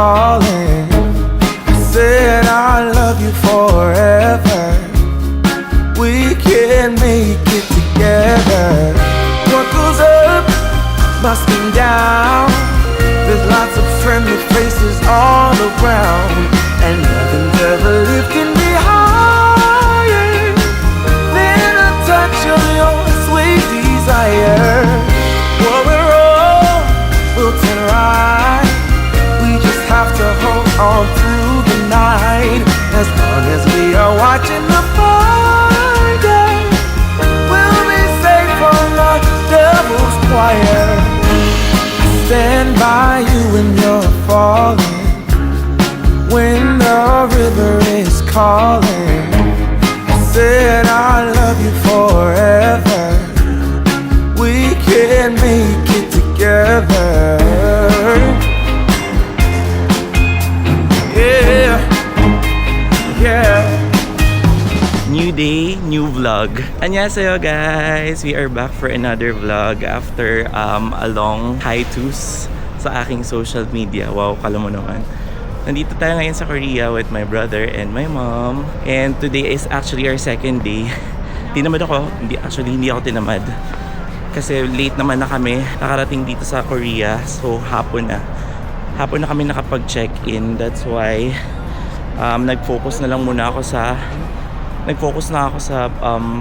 calling. I said I love you forever. We can make it together. What goes up must come down. There's lots of friendly faces all around, and nothing's ever lifting me higher than a touch of your sweet desire. What we're all built and right. We just have to hold on through the night. As long as we are watching the fire, we'll be safe from the devil's choir. I stand by you when you're falling, when the river is calling. I said I love you forever. We can make it together. Yeah, yeah. New day, new vlog. Annyeonghaseyo guys! We are back for another vlog after a long hiatus sa aking social media. Wow, kala mo naman. Nandito tayo ngayon sa Korea with my brother and my mom. And today is actually our second day. Tinamad ako. Hindi ako tinamad. Kasi late naman na kami nakarating dito sa Korea. So hapon na. Hapon na kami nakapag-check-in. That's why nag-focus na ako sa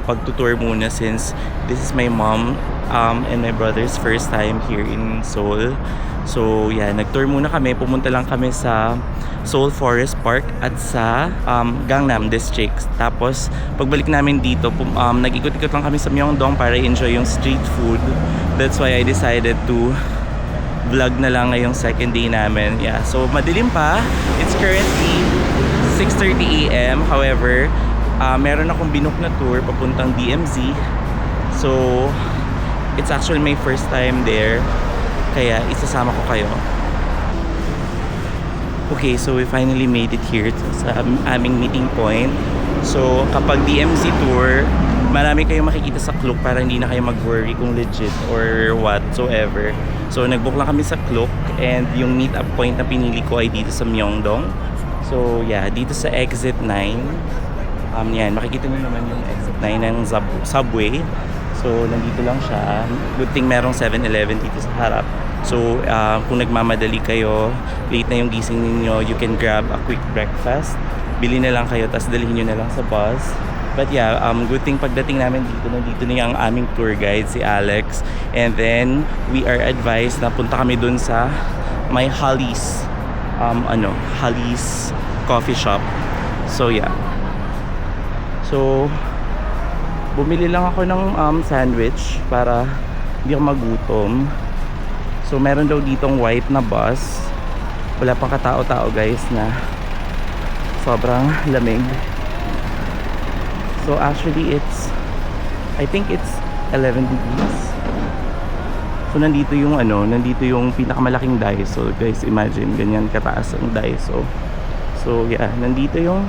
pagtutour muna, since this is my mom and my brother's first time here in Seoul. So yeah, nag-tour muna kami. Pumunta lang kami sa Seoul Forest Park at sa Gangnam District. Tapos pagbalik namin dito, nag-ikot-ikot lang kami sa Myeongdong para enjoy yung street food. That's why I decided to vlog na lang ngayong second day namin. Yeah, so madilim pa. It's currently 6:30 AM. However, meron akong binook na tour papuntang DMZ. So it's actually my first time there, kaya isasama ko kayo. Okay, so we finally made it here sa aming meeting point. So kapag DMZ tour, marami kayong makikita sa Klook para hindi na kayo mag-worry kung legit or whatsoever. So nag-book lang kami sa Klook, and yung meet up point na pinili ko ay dito sa Myeongdong. So yeah, dito sa exit 9. Yan, makikita nyo naman yung exit 9 ng subway. So nandito lang siya. Good thing merong 7-Eleven dito sa harap. So kung nagmamadali kayo, late na yung gising ninyo, you can grab a quick breakfast. Bili na lang kayo, tapos dalhin nyo na lang sa bus. But yeah, good thing pagdating namin dito, nandito na yung aming tour guide, si Alex. And then we are advised na punta kami dun sa may Holly's Holly's coffee shop. So yeah. So bumili lang ako ng sandwich para hindi ako magutom. So meron daw ditong white na bus. Wala pang katao-tao guys, na sobrang lamig. So actually I think it's 11 degrees. So nandito yung pinakamalaking Daiso. Guys, imagine ganyan kataas ang Daiso. So yeah, nandito yung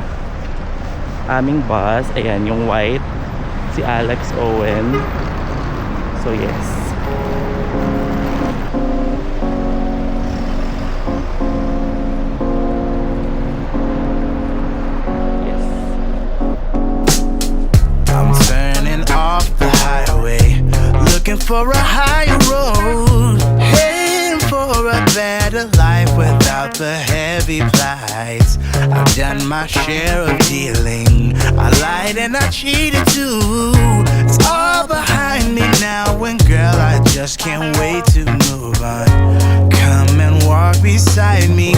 aming bus. Ayan, yung white, si Alex Owen. So yes. Yes. I'm turning off the highway, looking for a higher road, heading for a better life without the heavy plights. I've done my share of dealing. I lied and I cheated too. It's all behind me now, and girl, I just can't wait to move on. Come and walk beside me,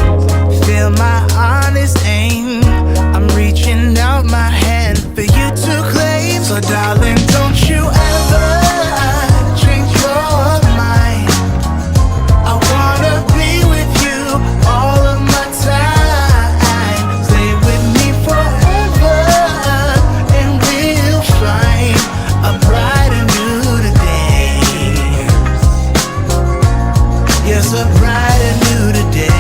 feel my honest aim. I'm reaching out my hand for you to claim. So darling, don't you ever change your mind. I wanna be with you all of my time. Stay with me forever, and we'll find a brighter new day. Yes, a brighter new day.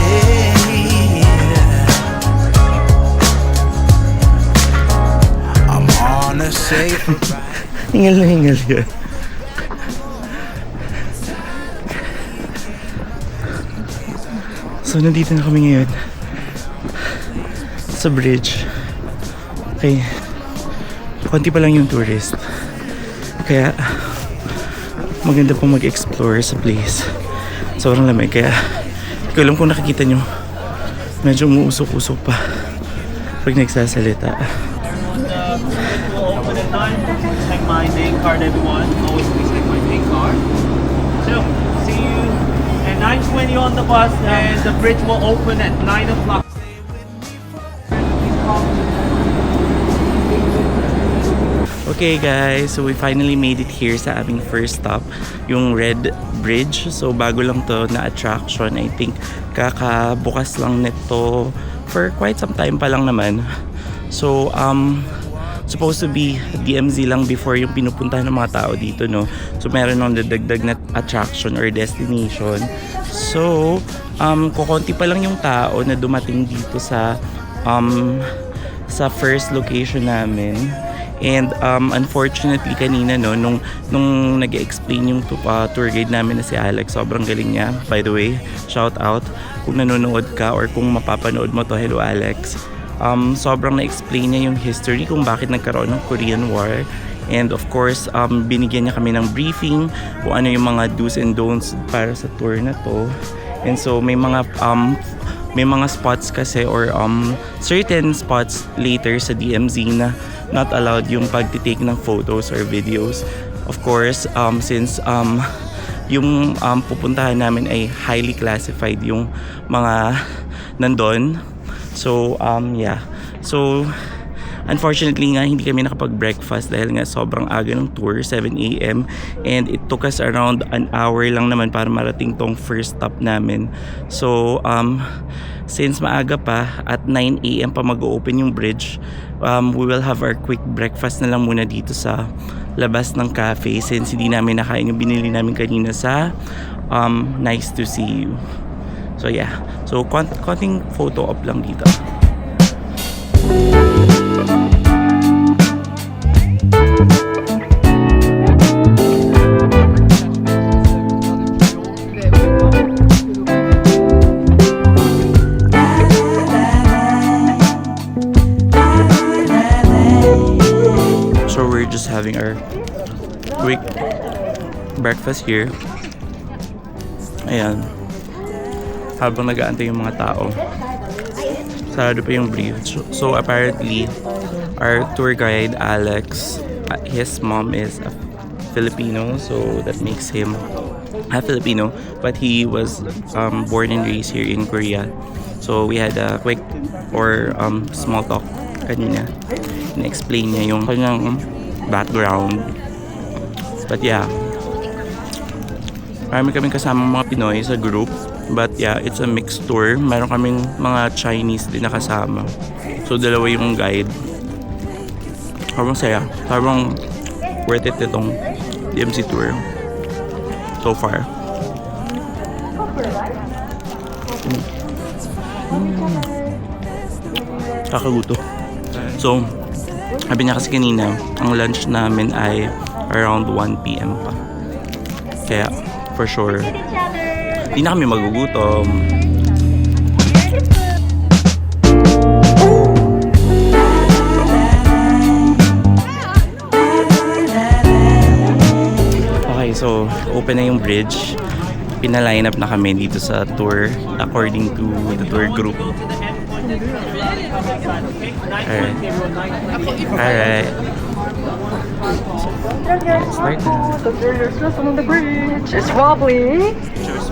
I'm on a safe ride. Hingal na hingal yun. So, nandito na kami ngayon sa bridge. Okay. Konti pa lang yung tourist. Kaya, maganda pong mag-explore sa place. Sobrang lamig. Kaya, hindi ko alam kung nakikita nyo. Medyo umuusok-usok pa pag nagsasalita. Open at 9. Check my name card, everyone. Always please check my name card. So, see you at 9:20 on the bus, and the bridge will open at 9 o'clock. Okay guys, so we finally made it here sa aming first stop, yung Red Bridge. So bago lang to na attraction. I think kakabukas lang nito for quite some time pa lang naman. So supposed to be DMZ lang before yung pinupuntahan ng mga tao dito, no. So meron ng dadagdag na attraction or destination. So kukonti pa lang yung tao na dumating dito sa first location namin. And unfortunately kanina, no, nung nag-explain yung tour guide namin na si Alex, sobrang galing niya, by the way, shout out kung nanonood ka or kung mapapanood mo to, hello Alex. Sobrang na-explain niya yung history kung bakit nagkaroon ng Korean War, and of course binigyan niya kami ng briefing kung ano yung mga do's and don'ts para sa tour na to. And so may mga spots kasi or certain spots later sa DMZ na not allowed yung pagtitake ng photos or videos. Of course, since yung pupuntahan namin ay highly classified yung mga nandun. So, yeah. So, unfortunately nga, hindi kami nakapag-breakfast dahil nga sobrang aga ng tour, 7 AM. And it took us around an hour lang naman para marating tong first stop namin. So, since maaga pa, at 9 AM pa mag-open yung bridge, we will have our quick breakfast na lang muna dito sa labas ng cafe since hindi namin nakain yung binili namin kanina sa Nice to See You. So yeah, so konting photo op lang dito. Having our quick breakfast here. Ayan. Habang nag-aantay yung mga tao. Sarado pa yung bridge. So apparently, our tour guide, Alex, his mom is a Filipino. So that makes him a Filipino. But he was born and raised here in Korea. So we had a quick or small talk kanina. Na-explain niya yung kanyang background. But yeah, marami kaming kasamang mga Pinoy sa group. But yeah, it's a mixed tour. Meron kaming mga Chinese din na kasama. So dalawa yung guide. Sobrang saya. Sobrang worth it itong DMZ tour so far. Kakaguto. So sabi niya kasi kanina, ang lunch namin ay around 1 PM pa. Kaya, for sure, di na kami magugutom. Okay, so, open na yung bridge. Pina-line up na kami dito sa tour according to the tour group. Alright. Start na. There's on the bridge. It's wobbly.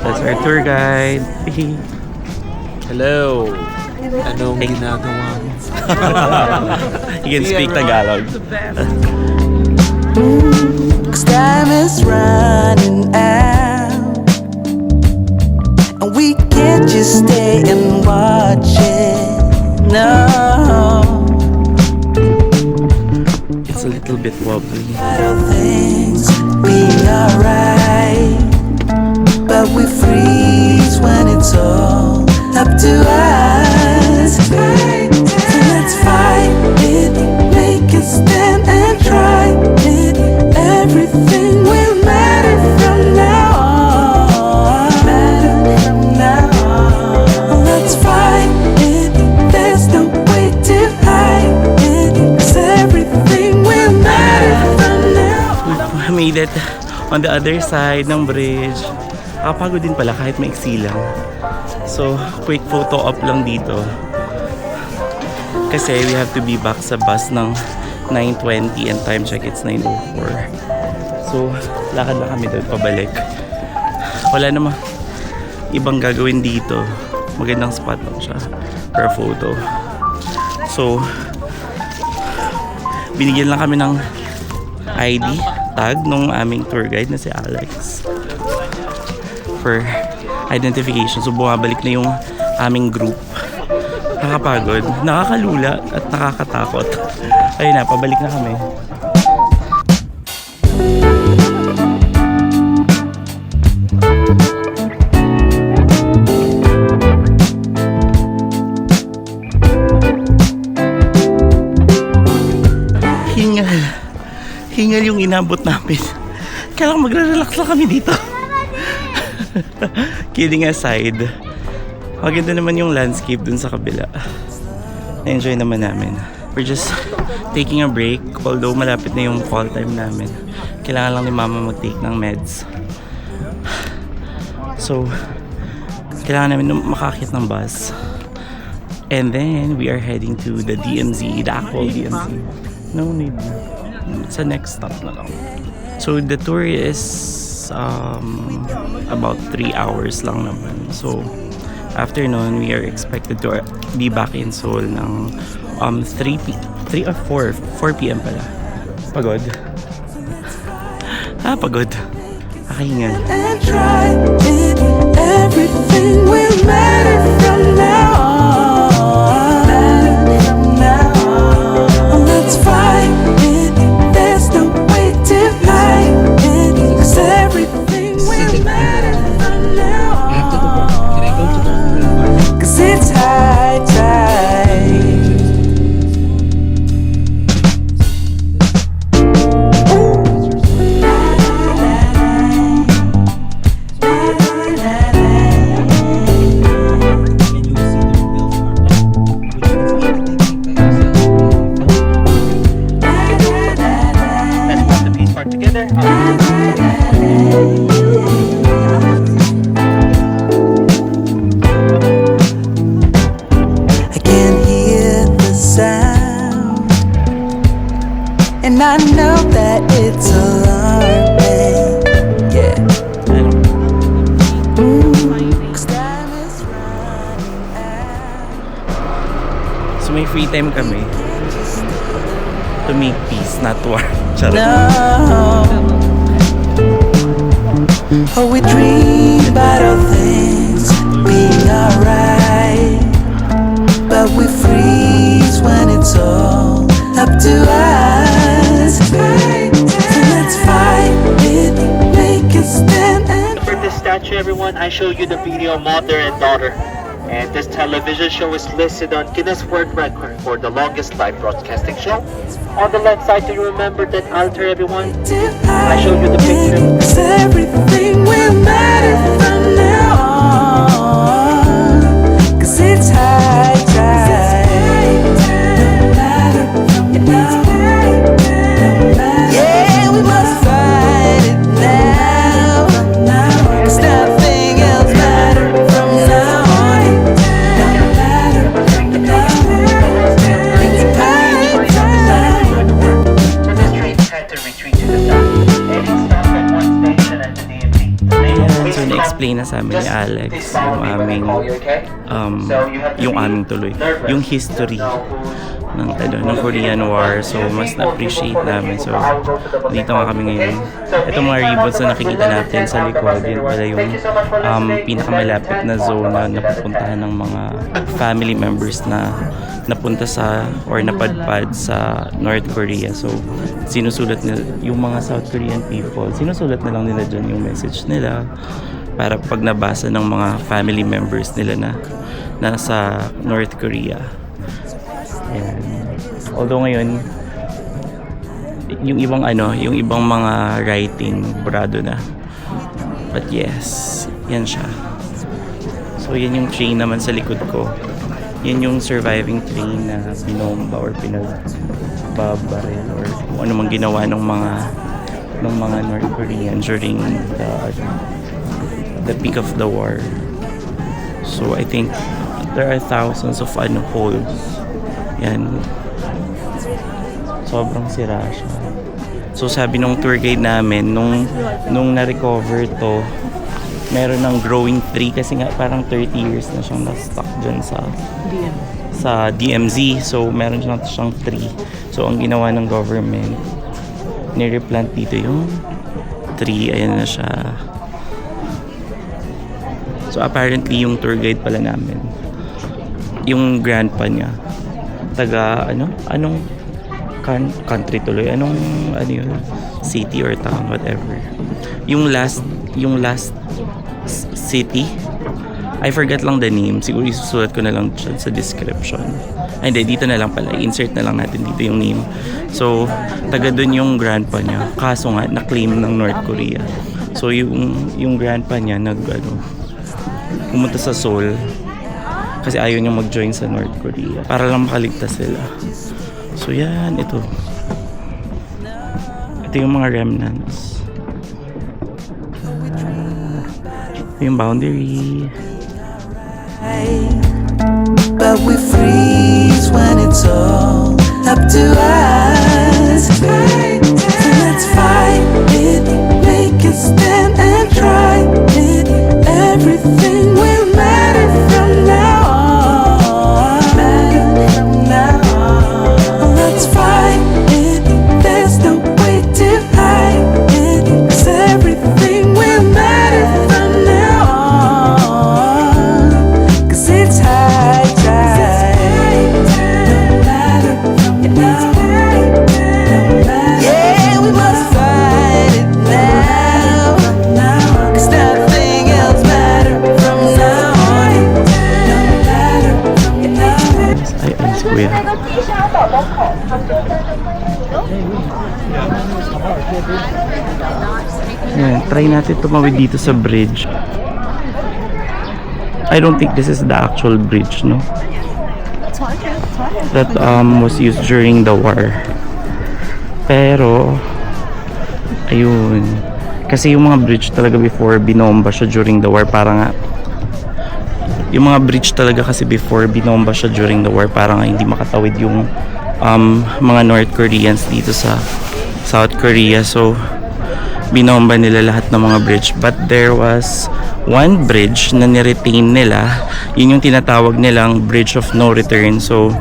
That's our tour guide. Hello. Anong ginagawa mo? You can speak Tagalog. Cause time is running out, and we can't just stay and watch it. No, It's a little bit wobbly. I don't think being alright, but we freeze when it's all up to us. So let's fight it, make it stand and try it. Everything will matter from now on. Matter from now on. on the other side ng bridge. Nakapagod din pala kahit maiksi lang. So, quick photo op lang dito. Kasi we have to be back sa bus ng 9:20 and time check it's 9:04. So, lakad na kami doon pabalik. Wala namang ibang gagawin dito. Magandang spot lang siya for photo. So, binigyan lang kami ng ID tag nung aming tour guide na si Alex for identification. So, bumabalik na yung aming group. Nakakapagod, nakakalula at nakakatakot. Ayun na, pabalik na kami. Hingal yung inabot namin. Kailangan magre-relax lang kami dito. Kidding aside, maganda naman yung landscape dun sa kabila. Enjoy naman namin. We're just taking a break, although malapit na yung call time namin. Kailangan lang ni mama mag-take ng meds. So, kailangan namin makakit ng bus. And then, we are heading to the DMZ, the actual DMZ. No need na. Sa next stop na lang. So the tour is about 3 hours lang naman. So after nun, we are expected to be back in Seoul ng 4 p.m. pala. Pagod. Pagod. Nakahingal. And try it. Everything will matter from now on. Let's fight it. There's no way to hide it. 'Cause everything will matter from now on. 'Cause it's high tide. I can hear the sound, and I know that it's alarming. Yeah. 'Cause time is running out. So may free time kami to make peace, not war. Charot. No. Oh, we dream about all things being alright, but we freeze when it's all up to us. So let's fight it, make a stand and For this statue, everyone, I show you the video Mother and Daughter. And this television show is listed on Guinness World Record for the longest live broadcasting show. On the left side, do you remember that altar, everyone? I showed you the picture. 'Cause everything will matter from now on. 'Cause it's high tide. Yeah, we must fight it now. 'Cause nothing else matters from now on. It's high tide. So this train had to retreat to the south. Heading south at one station at the DMZ. Ayan, so na-explain na sa amin ni Alex yung aming tuloy, yung history ng Korean War. So mas na-appreciate namin. So dito nga kami ngayon. Itong mga ribbons na nakikita natin sa likod, yun pala yung pinakamalapit na zone na napupuntahan ng mga family members na napunta sa or napadpad sa North Korea. So sinusulat nila yung mga South Korean people, sinusulat na lang nila dyan yung message nila para pag nabasa ng mga family members nila na nasa North Korea. Ayan. Although ngayon yung ibang mga writing burado na. But yes, yan siya. So yan yung train naman sa likod ko. Yan yung surviving train na binomba or pinagbabaril or kung ano mang ginawa ng mga ng mga North Korean during the peak of the war. So I think there are thousands of holes. Yan. Sobrang sira siya. So sabi nung tour guide namin, nung na-recover to, meron ng growing tree kasi nga parang 30 years na siyang na-stuck dyan sa DMZ. So meron siyang tree. So ang ginawa ng government, nireplant dito yung tree. Ayan na siya. So apparently yung tour guide pala namin, yung grandpa niya, taga anong country tuloy, anong yun, city or town, whatever. Yung last city, I forget lang the name, siguro isusulat ko na lang dyan sa description. Ay hindi, dito na lang pala, insert na lang natin dito yung name. So taga dun yung grandpa niya, kaso nga na-claim ng North Korea. So yung grandpa niya pumunta sa Seoul kasi ayaw niya mag-join sa North Korea para lang makaligtas sila. So yan, ito yung mga remnants. Ito yung boundary. But we freeze when it's all up to us. So let's fight it, make a stand and try it. Everything will matter from now on. Let's fight it, there's no way to hide it. 'Cause everything will matter from now on. 'Cause it's high time. No matter from now. Yeah, we must fight it now. 'Cause nothing else matters from now on. No matter from now. Ay, kuya. Yan, try natin tumawid dito sa bridge. I don't think this is the actual bridge, no? That was used during the war. Pero ayun, kasi yung mga bridge talaga before binomba siya during the war, yung mga bridge talaga kasi before binomba siya during the war para nga hindi makatawid yung mga North Koreans dito sa South Korea. So binomba nila lahat ng mga bridge, but there was one bridge na niretain nila. Yun yung tinatawag nilang bridge of no return. So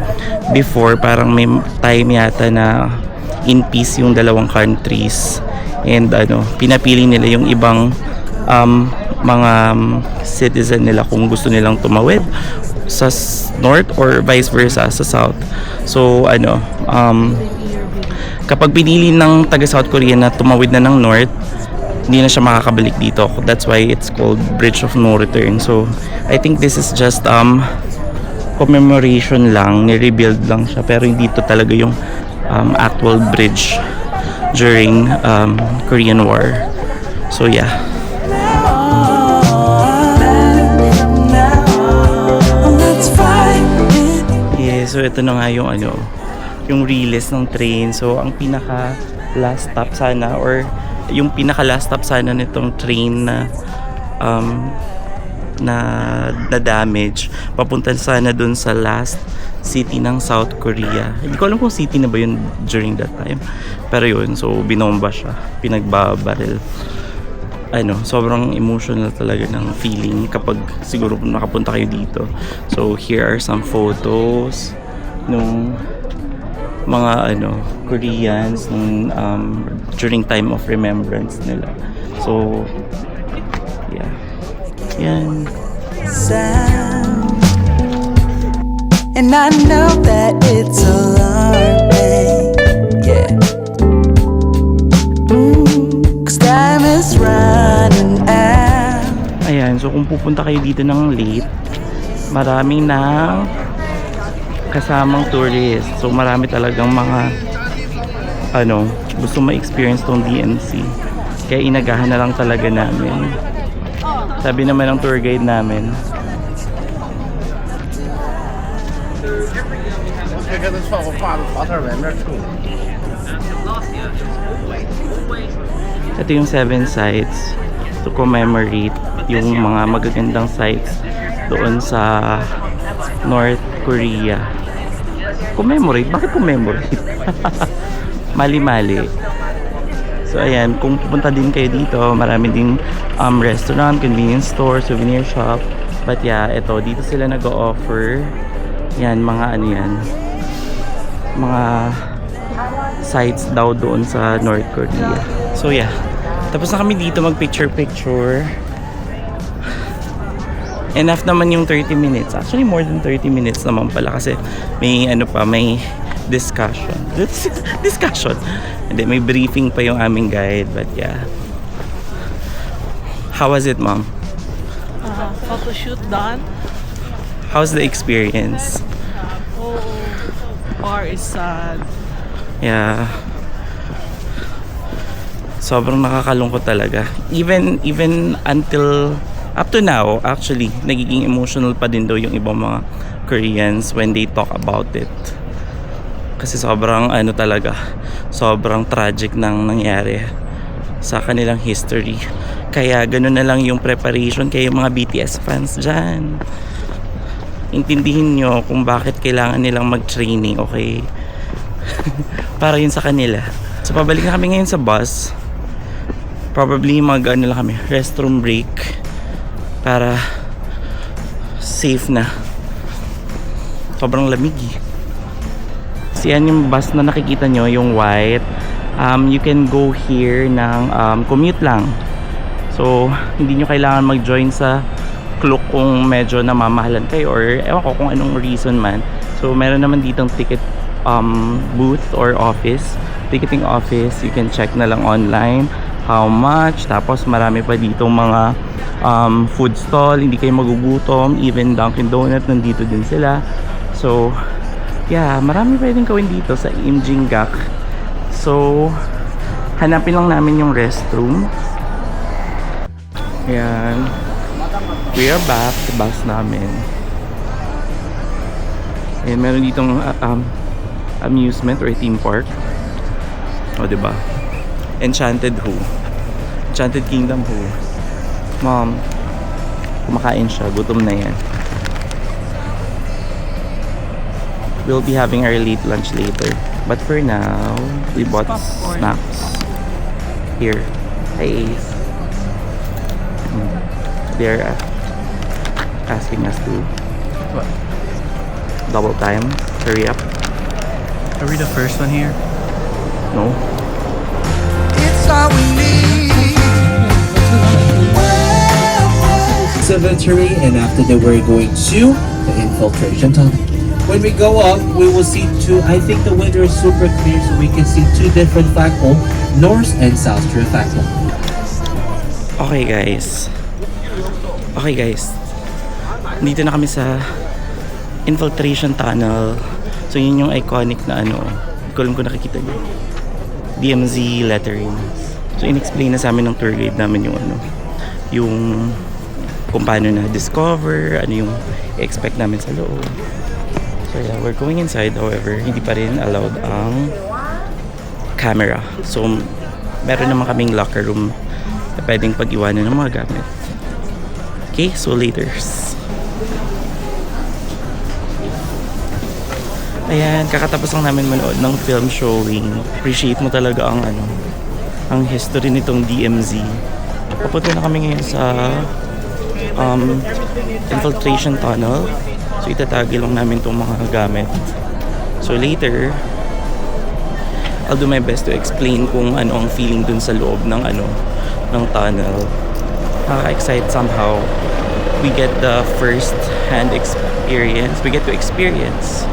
before parang may time yata na in peace yung dalawang countries, and pinapili nila yung ibang mga citizen nila kung gusto nilang tumawid sa north or vice versa sa south. So kapag pinili ng taga South Korea na tumawid na ng north, hindi na siya makakabalik dito. That's why it's called Bridge of No Return. So I think this is just commemoration lang, ni-rebuild lang siya, pero hindi to talaga yung actual bridge during Korean War. So yeah. So ito na nga yung yung release ng train. So ang pinaka last stop sana, or yung pinaka last stop sana nitong train na na damage, papunta sana dun sa last city ng South Korea. Hindi ko alam kung city na ba yun during that time, pero yun, so binomba siya, pinagbabaril. Sobrang emotional talaga ng feeling kapag siguro nakapunta kayo dito. So here are some photos nung mga Koreans nung during time of remembrance nila. So yeah, yan. Sound. And I know that it's alarming, yeah. 'Cause time is running out. Ayan, so kung pupunta kayo dito ng late, marami na kasamang tourist. So marami talagang mga gusto ma-experience tong DMC. Kaya inagahan na lang talaga namin. Sabi naman ng tour guide namin, Ito yung 7 sites to commemorate yung mga magagandang sites doon sa North Korea. Commemorate? Bakit commemorate? Mali-mali. So ayan, kung pupunta din kayo dito, marami ding restaurant, convenience store, souvenir shop. But yeah, ito, dito sila nag-o-offer yan, mga ano yan, mga sites daw doon sa North Korea. So yeah, tapos na kami dito mag picture. Enough naman yung 30 minutes. Actually more than 30 minutes naman pala kasi may ano pa, may discussion. Hindi, may briefing pa yung aming guide. But yeah, how was it, mom? Photo shoot done. How's the experience? Oh, bar is sad. Yeah. Sobrang nakakalungkot talaga. Even until up to now, actually, nagiging emotional pa din daw yung ibang mga Koreans when they talk about it. Kasi sobrang ano talaga, sobrang tragic nang nangyari sa kanilang history. Kaya ganun na lang yung preparation kayo mga BTS fans dyan. Intindihin nyo kung bakit kailangan nilang mag-training, okay? Para yun sa kanila. So pabalik na kami ngayon sa bus. Probably ano lang kami, restroom break para safe na. Sobrang lamig eh. So yan yung bus na nakikita nyo, yung white. You can go here ng commute lang. So hindi nyo kailangan mag-join sa Klook kung medyo namamahalan kayo or ewan ko kung anong reason man. So meron naman ditong ticket booth or office, ticketing office. You can check na lang online how much. Tapos marami pa dito mga food stall, hindi kayo magugutom. Even Dunkin Donut nandito din sila. So yeah, marami pwedeng gawin dito sa Imjinggak. So hanapin lang namin yung restroom. Ayan, we are back sa bus namin. Ayan, meron ditong amusement or theme park. O, diba? Enchanted Kingdom Ho. Mom, kumakain siya, gutom na yan. We'll be having our late lunch later. But for now, we bought snacks. Here. Hi, Ace. They're asking us to double time. Hurry up. Are we the first one here? No. It's all we need. Cemetery, and after that we're going to the infiltration tunnel. When we go up, we will see I think the weather is super clear, so we can see 2 different flagpole, north and south through flagpole. Okay guys, dito na kami sa infiltration tunnel. So yun yung iconic na ano, hindi ko alam kung nakikita nyo, DMZ letterings. So in-explain na sa amin ng tour guide namin yung ano, yung kung paano na discover, ano yung expect namin sa loob. So yeah, we're going inside. However, hindi pa rin allowed ang camera. So meron naman kaming locker room na pwedeng pag-iwanan ng mga gamit. Okay, so laters. Ayan, kakatapos lang namin manood ng film showing. Appreciate mo talaga ang ano, ang history nitong DMZ. Papunta na kami ngayon sa infiltration tunnel. So itatagi lang namin itong mga gamit. So later, I'll do my best to explain kung ano ang feeling dun sa loob ng ano, ng tunnel. Excited somehow. We get the first hand experience. We get to experience.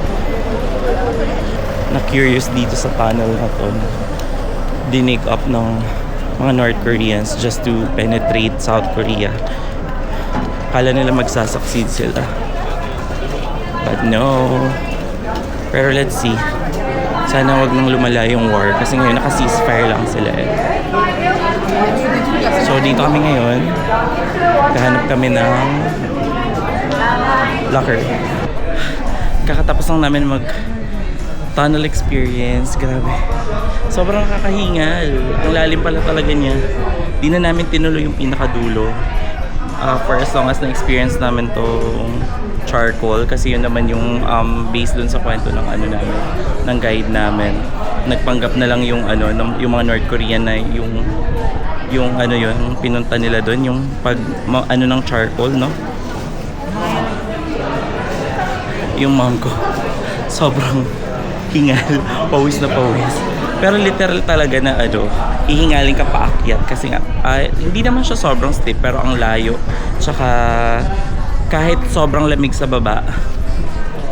Na curious dito sa tunnel na to. Dinig up ng mga North Koreans just to penetrate South Korea. Kala nila magsasucceed sila. But no. Pero let's see. Sana wag nang lumala yung war kasi ngayon naka-ceasefire lang sila eh. So dito kami ngayon. Kahanap kami ng locker. kakatapos lang namin mag tunnel experience. Grabe. Sobrang nakakahingal. Ang lalim pala talaga niya. Di na namin tinuloy yung pinakadulo. For as long as na-experience namin tong charcoal kasi yun naman yung based dun sa kwento ng ano namin, ng guide namin. Nagpanggap na lang yung ano, yung mga North Korean na yung ano yun, pinunta nila doon yung pag ano ng charcoal, no? Yung mom ko sobrang hingal, pawis na pawis. Pero literal talaga na ano, ihingalin ka paakyat kasi nga hindi naman siya sobrang steep pero ang layo. Tsaka kahit sobrang lamig sa baba,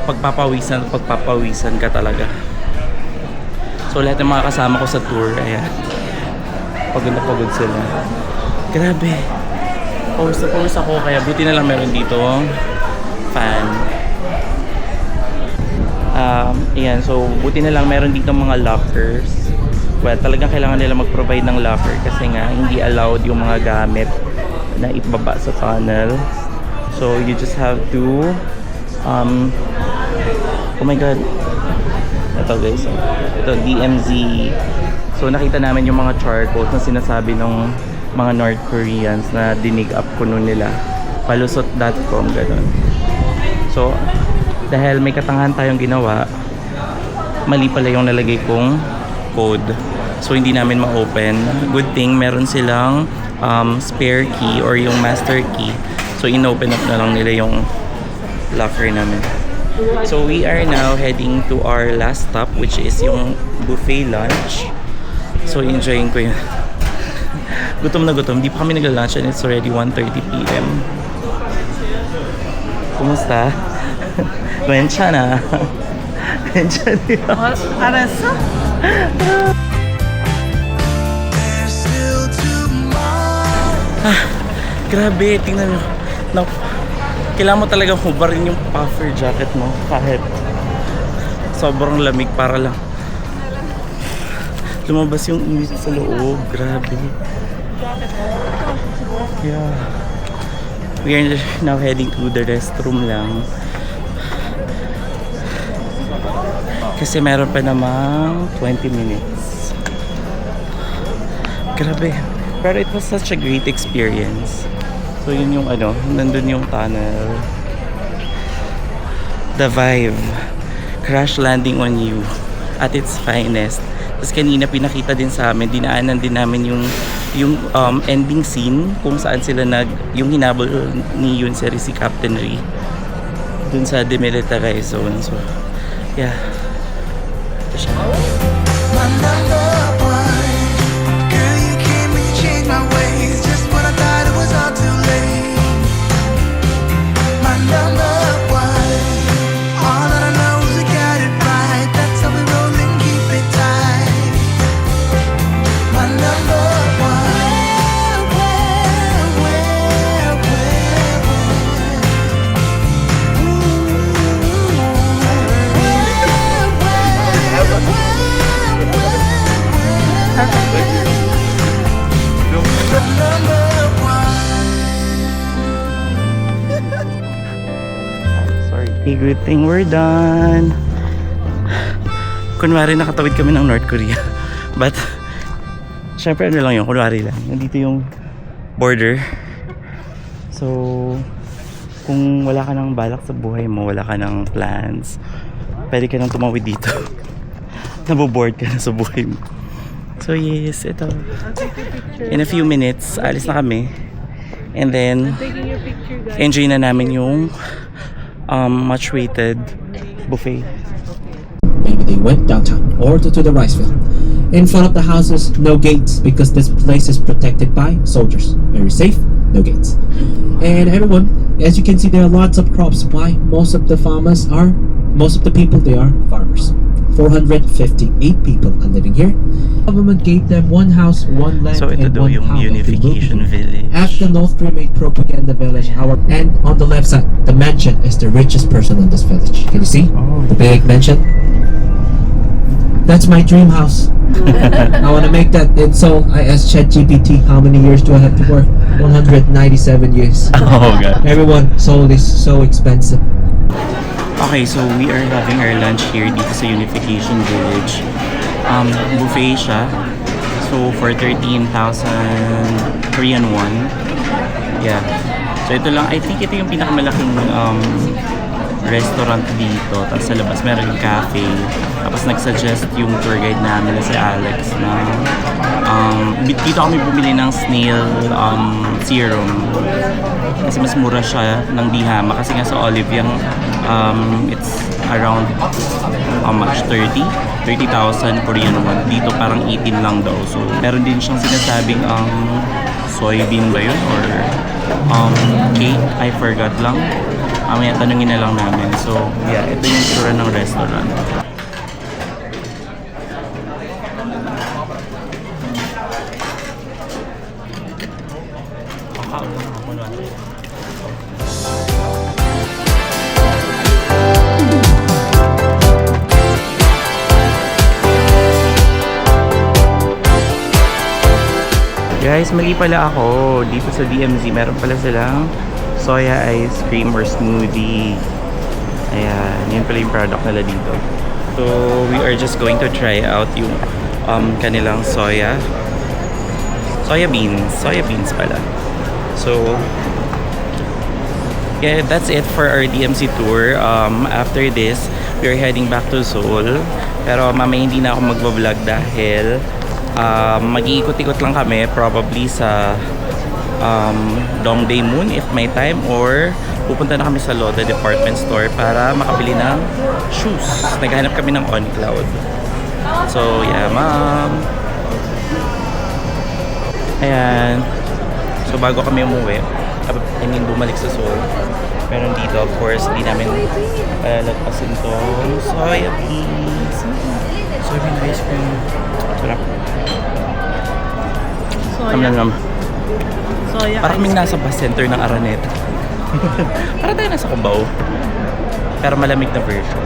pagpapawisan ka talaga. So lahat ng mga kasama ko sa tour, ayan, pagod na pagod sila. Grabe, pawis na pawis ako, kaya buti na lang meron dito fan. Ayan, so buti na lang meron dito mga lockers. Well, talagang kailangan nila mag-provide ng locker kasi nga hindi allowed yung mga gamit na ibaba sa tunnel. So you just have to oh my god, ito guys, ito DMZ. So nakita namin yung mga charcoals na sinasabi ng mga North Koreans na dinig up kuno nila, palusot.com, ganun. So dahil may katangahan tayong ginawa, mali pala yung nalagay kong code. So hindi namin ma-open. Good thing meron silang spare key or yung master key. So in-open up na lang nila yung locker namin. So we are now heading to our last stop, which is yung buffet lunch. So enjoying ko yun. Gutom na gutom. Di pa kami nagla-lunch and it's already 1:30 PM. Kumusta? 괜찮아. 괜찮아요. 알았어? Grabe, tingnan nyo. Kailangan mo talagang hubarin yung puffer jacket mo kahit sobrang lamig para lang lumabas yung init sa loob. Grabe. Yeah. We are now heading to the restroom lang. Kasi meron pa namang 20 minutes. Grabe. Pero it was such a great experience. So yun yung ano, nandun yung tunnel. The vibe. Crash landing on you at its finest. Tapos kanina pinakita din sa amin, dinaanan din namin yung ending scene kung saan sila yung hinabol ni Yoon Seri si Captain Ri dun sa demilitarized zone. So yeah. Ito siya. Good thing we're done. Kunwari nakatawid kami ng North Korea. But syempre ano lang yun, kunwari lang. Nandito yung border. So kung wala ka ng balak sa buhay mo, wala ka ng plans, pwede ka nang tumawid dito. Naboboard ka na sa buhay mo. So yes, ito. In a few minutes, alis na kami. And then enjoy na namin yung much waited buffet. Maybe they went downtown or to the rice field. In front of the houses, no gates because this place is protected by soldiers. Very safe, no gates. And everyone, as you can see, there are lots of crops. Why? Most of the people, they are farmers. 458 people are living here. Government gave them one house, one land, so ito and daw one yung pound unification village. After North Korea made propaganda village, and on the left side, the mansion is the richest person in this village. Can you see? The big mansion? That's my dream house. I want to make that. It's so, I asked ChatGPT, how many years do I have to work? 197 years. Oh god. Everyone, soul is so expensive. Okay, so we are having our lunch here dito sa Unification Village. Buffet siya. So for 13,000 Korean won. Yeah. So ito lang, I think ito yung pinakamalaking restaurant dito. Tapos sa labas meron yung cafe. Tapos nag-suggest yung tour guide namin na si Alex na dito kami bumili ng snail serum. Kasi mas mura siya ng Bihama. Kasi nga sa Olive yung it's around how much? 30,000 Korean won. Dito parang 18 lang daw. So meron din siyang sinasabing soybean ba yun? Or cake? I forgot lang. Mamaya tanungin na lang namin. So yeah, ito yung tsura ng restaurant. Guys, mali pala ako. Dito sa DMZ, meron pala silang soya ice cream or smoothie. Ayan, yun pala yung product nila dito. So, we are just going to try out yung kanilang soya beans pala. So, yeah, that's it for our DMZ tour. After this, we are heading back to Seoul. Pero mamaya hindi na ako magbablog dahil mag-iikot-ikot lang kami probably sa Dongdaemun if may time, or pupunta na kami sa Loda department store para makabili ng shoes. Naghahanap kami ng On Cloud. So yeah, ma'am. Ayan. So bago kami umuwi, bumalik sa Seoul, meron dito, of course, hindi namin palalagpasin itong soya beans. Soybean ice cream. Sarap. Soya. Soya. Parang kaming nasa bus center ng Araneta. Parang tayo nasa Cubao. Pero malamig na version.